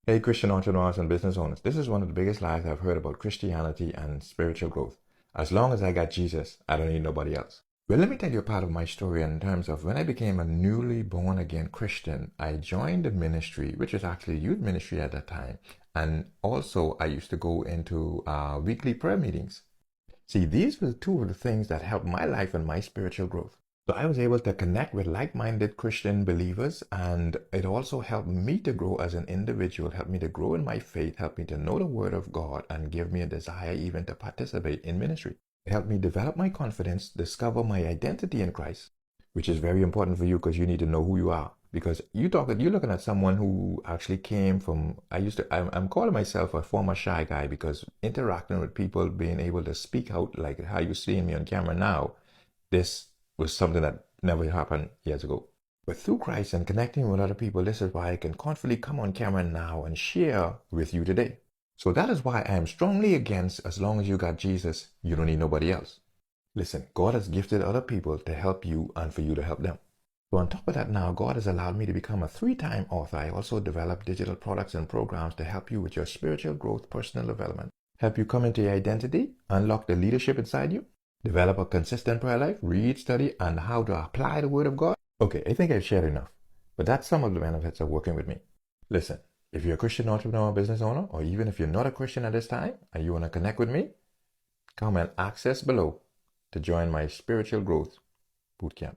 Hey, Christian entrepreneurs and business owners. This is one of the biggest lies I've heard about Christianity and spiritual growth. As long as I got Jesus, I don't need nobody else. Well, let me tell you a part of my story in terms of when I became a newly born again Christian. I joined a ministry, which was actually a youth ministry at that time. And also, I used to go into weekly prayer meetings. See, these were two of the things that helped my life and my spiritual growth. So I was able to connect with like-minded Christian believers, and it also helped me to grow as an individual, helped me to grow in my faith, helped me to know the Word of God, and give me a desire even to participate in ministry. It helped me develop my confidence, discover my identity in Christ, which is very important for you because you need to know who you are. Because you're looking at someone who actually came from, I'm calling myself a former shy guy because interacting with people, being able to speak out like how you're seeing me on camera now, this was something that never happened years ago. But through Christ and connecting with other people, this is why I can confidently come on camera now and share with you today. So that is why I am strongly against, as long as you got Jesus, you don't need nobody else. Listen, God has gifted other people to help you and for you to help them. So on top of that now, God has allowed me to become a 3-time author. I also develop digital products and programs to help you with your spiritual growth, personal development, help you come into your identity, unlock the leadership inside you, develop a consistent prayer life, read, study, and how to apply the Word of God. Okay, I think I've shared enough, but that's some of the benefits of working with me. Listen, if you're a Christian entrepreneur or business owner, or even if you're not a Christian at this time and you want to connect with me, comment access below to join my spiritual growth bootcamp.